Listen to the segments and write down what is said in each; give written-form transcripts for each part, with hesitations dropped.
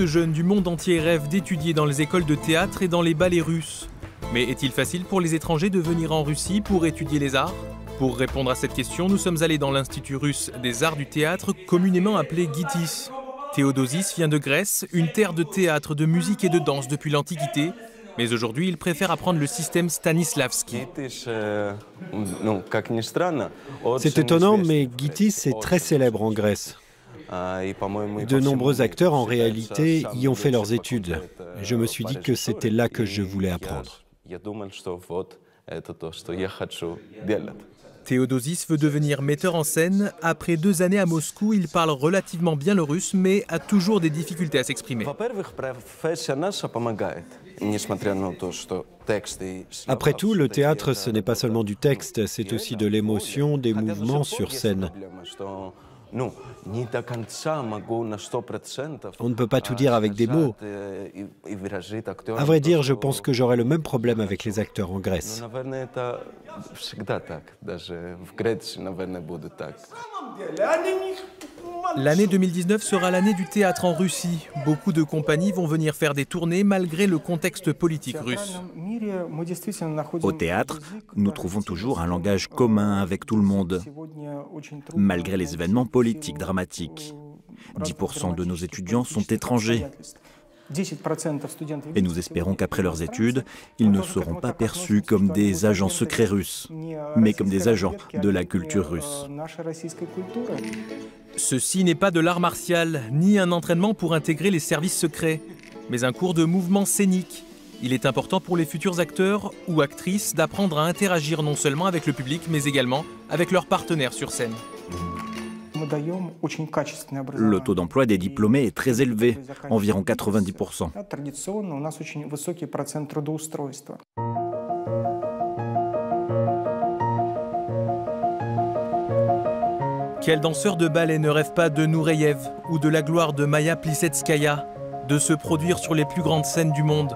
de jeunes du monde entier rêvent d'étudier dans les écoles de théâtre et dans les ballets russes. Mais est-il facile pour les étrangers de venir en Russie pour étudier les arts? Pour répondre à cette question, nous sommes allés dans l'Institut russe des arts du théâtre, communément appelé GITIS. Théodosis vient de Grèce, une terre de théâtre, de musique et de danse depuis l'Antiquité. Mais aujourd'hui, il préfère apprendre le système Stanislavski. C'est étonnant, mais GITIS est très célèbre en Grèce. De nombreux acteurs, en réalité, y ont fait leurs études. Je me suis dit que c'était là que je voulais apprendre. Théodosis veut devenir metteur en scène. Après 2 années à Moscou, il parle relativement bien le russe, mais a toujours des difficultés à s'exprimer. Après tout, le théâtre, ce n'est pas seulement du texte, c'est aussi de l'émotion, des mouvements sur scène. On ne peut pas tout dire avec des mots. À vrai dire, je pense que j'aurais le même problème avec les acteurs en Grèce. L'année 2019 sera l'année du théâtre en Russie. Beaucoup de compagnies vont venir faire des tournées malgré le contexte politique russe. Au théâtre, nous trouvons toujours un langage commun avec tout le monde, malgré les événements politiques dramatiques. 10% de nos étudiants sont étrangers. Et nous espérons qu'après leurs études, ils ne seront pas perçus comme des agents secrets russes, mais comme des agents de la culture russe. Ceci n'est pas de l'art martial, ni un entraînement pour intégrer les services secrets, mais un cours de mouvement scénique. Il est important pour les futurs acteurs ou actrices d'apprendre à interagir non seulement avec le public, mais également avec leurs partenaires sur scène. Le taux d'emploi des diplômés est très élevé, environ 90%. Quel danseur de ballet ne rêve pas de Nureyev ou de la gloire de Maya Plisetskaya, de se produire sur les plus grandes scènes du monde?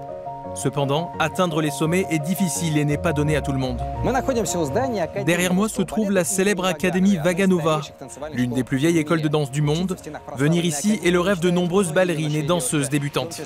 Cependant, atteindre les sommets est difficile et n'est pas donné à tout le monde. Derrière moi se trouve la célèbre Académie Vaganova, l'une des plus vieilles écoles de danse du monde. Venir ici est le rêve de nombreuses ballerines et danseuses débutantes.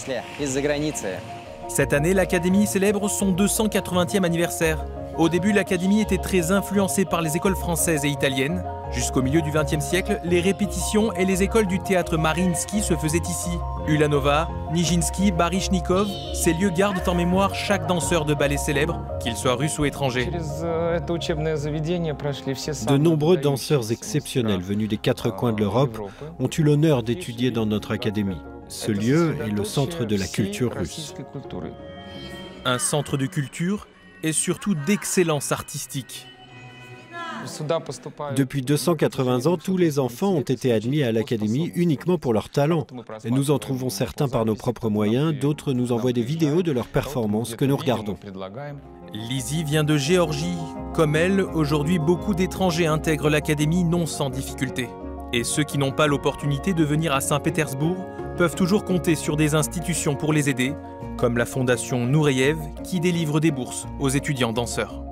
Cette année, l'Académie célèbre son 280e anniversaire. Au début, l'Académie était très influencée par les écoles françaises et italiennes. Jusqu'au milieu du XXe siècle, les répétitions et les écoles du théâtre Mariinsky se faisaient ici. Ulanova, Nijinsky, Baryshnikov, ces lieux gardent en mémoire chaque danseur de ballet célèbre, qu'il soit russe ou étranger. De nombreux danseurs exceptionnels venus des 4 coins de l'Europe ont eu l'honneur d'étudier dans notre académie. Ce lieu est le centre de la culture russe. Un centre de culture et surtout d'excellence artistique. Depuis 280 ans, tous les enfants ont été admis à l'académie uniquement pour leur talent. Et nous en trouvons certains par nos propres moyens, d'autres nous envoient des vidéos de leurs performances que nous regardons. Lizzie vient de Géorgie. Comme elle, aujourd'hui, beaucoup d'étrangers intègrent l'académie non sans difficulté. Et ceux qui n'ont pas l'opportunité de venir à Saint-Pétersbourg peuvent toujours compter sur des institutions pour les aider, comme la fondation Nureyev qui délivre des bourses aux étudiants danseurs.